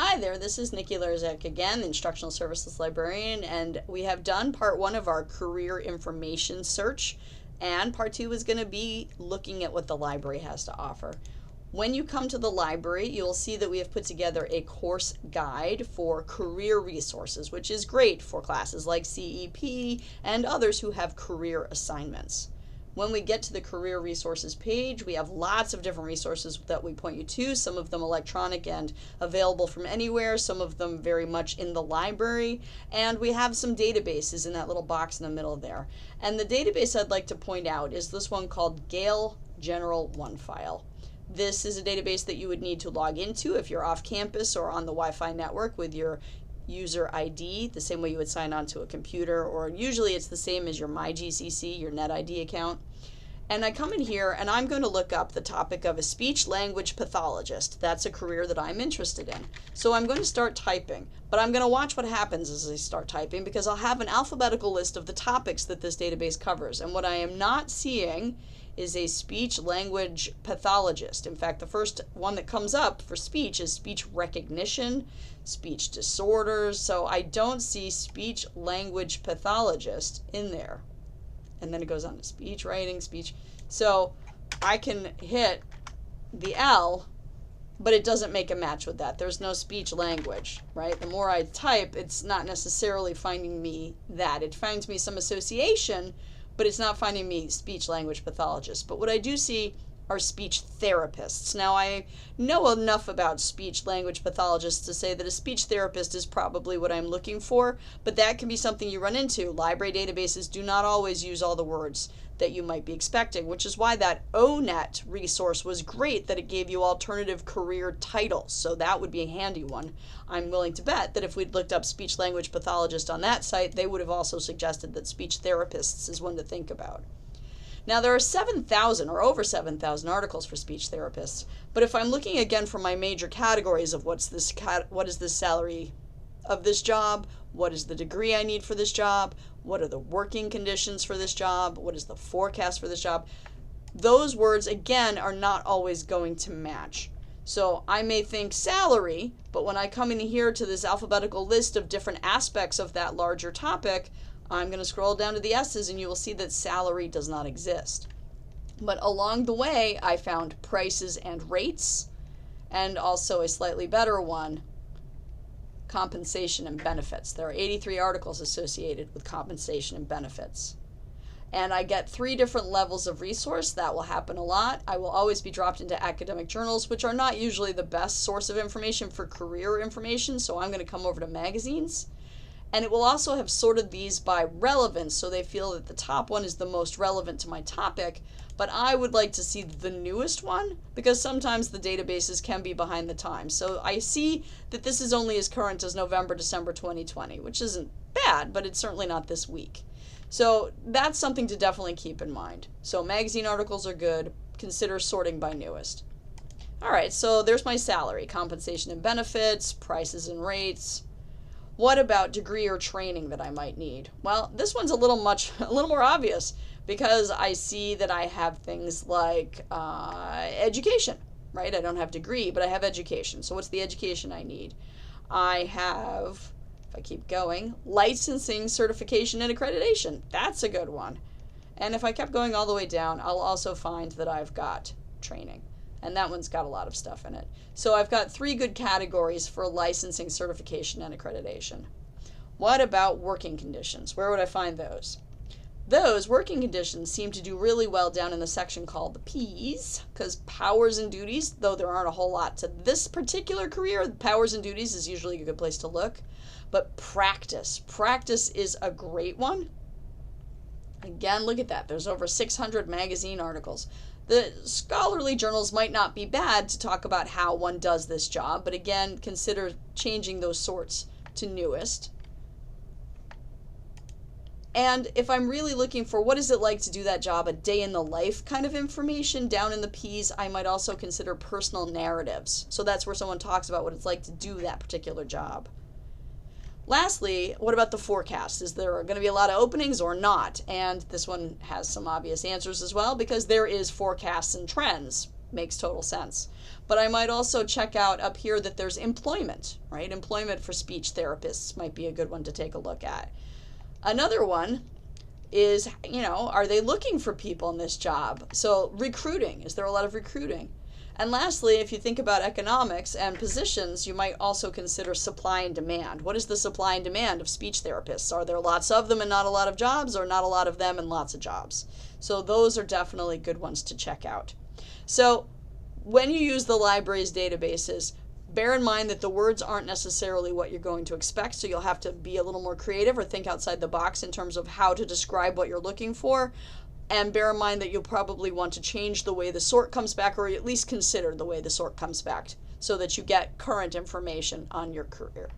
Hi there, this is Nikki Larzak again, the Instructional Services Librarian, and we have done part one of our career information search, and part two is going to be looking at what the library has to offer. When you come to the library, you'll see that we have put together a course guide for career resources, which is great for classes like CEP and others who have career assignments. When we get to the career resources page, we have lots of different resources that we point you to, some of them electronic and available from anywhere, some of them very much in the library, and we have some databases in that little box in the middle there. And the database I'd like to point out is this one called Gale General OneFile. This is a database that you would need to log into if you're off campus or on the Wi-Fi network with your user ID, the same way you would sign on to a computer, or usually it's the same as your MyGCC, your NetID account. And I come in here and I'm going to look up the topic of a speech language pathologist. That's a career that I'm interested in. So I'm going to start typing, but I'm going to watch what happens as I start typing because I'll have an alphabetical list of the topics that this database covers. And what I am not seeing is a speech language pathologist. In fact, the first one that comes up for speech is speech recognition, speech disorders. So I don't see speech language pathologist in there. And then it goes on to speech writing, speech. So I can hit the L, but it doesn't make a match with that. There's no speech language, right? The more I type, it's not necessarily finding me that. It finds me some association, but it's not finding me speech language pathologist. But what I do see are speech therapists. Now, I know enough about speech language pathologists to say that a speech therapist is probably what I'm looking for, but that can be something you run into. Library databases do not always use all the words that you might be expecting, which is why that ONET resource was great, that it gave you alternative career titles. So that would be a handy one. I'm willing to bet that if we'd looked up speech language pathologist on that site, they would have also suggested that speech therapists is one to think about. Now, there are 7,000 or over 7,000 articles for speech therapists, but if I'm looking again for my major categories of what is the salary of this job, what is the degree I need for this job, what are the working conditions for this job, what is the forecast for this job, those words, again, are not always going to match. So I may think salary, but when I come in here to this alphabetical list of different aspects of that larger topic, I'm going to scroll down to the S's and you will see that salary does not exist. But along the way, I found prices and rates, and also a slightly better one, compensation and benefits. There are 83 articles associated with compensation and benefits. And I get 3 different levels of resource. That will happen a lot. I will always be dropped into academic journals, which are not usually the best source of information for career information, so I'm going to come over to magazines. And it will also have sorted these by relevance, so they feel that the top one is the most relevant to my topic, but I would like to see the newest one, because sometimes the databases can be behind the times. So I see that this is only as current as November, December 2020, which isn't bad, but it's certainly not this week. So that's something to definitely keep in mind. So magazine articles are good. Consider sorting by newest. All right, so there's my salary, compensation and benefits, prices and rates. What about degree or training that I might need? Well, this one's a little more obvious because I see that I have things like education, right? I don't have degree, but I have education. So what's the education I need? I have, if I keep going, licensing, certification, and accreditation. That's a good one. And if I kept going all the way down, I'll also find that I've got training. And that one's got a lot of stuff in it. So I've got 3 good categories for licensing, certification, and accreditation. What about working conditions? Where would I find those? Those working conditions seem to do really well down in the section called the P's, because powers and duties, though there aren't a whole lot to this particular career, powers and duties is usually a good place to look. But practice. Practice is a great one. Again, look at that. There's over 600 magazine articles. The scholarly journals might not be bad to talk about how one does this job, but again, consider changing those sorts to newest. And if I'm really looking for what is it like to do that job, a day in the life kind of information, down in the P's, I might also consider personal narratives. So that's where someone talks about what it's like to do that particular job. Lastly, what about the forecast? Is there going to be a lot of openings or not? And this one has some obvious answers as well, because there is forecasts and trends. Makes total sense. But I might also check out up here that there's employment, right? Employment for speech therapists might be a good one to take a look at. Another one is, are they looking for people in this job? So recruiting, is there a lot of recruiting? And lastly, if you think about economics and positions, you might also consider supply and demand. What is the supply and demand of speech therapists? Are there lots of them and not a lot of jobs, or not a lot of them and lots of jobs? So those are definitely good ones to check out. So when you use the library's databases, bear in mind that the words aren't necessarily what you're going to expect, so you'll have to be a little more creative or think outside the box in terms of how to describe what you're looking for. And bear in mind that you'll probably want to change the way the sort comes back, or at least consider the way the sort comes back, so that you get current information on your career.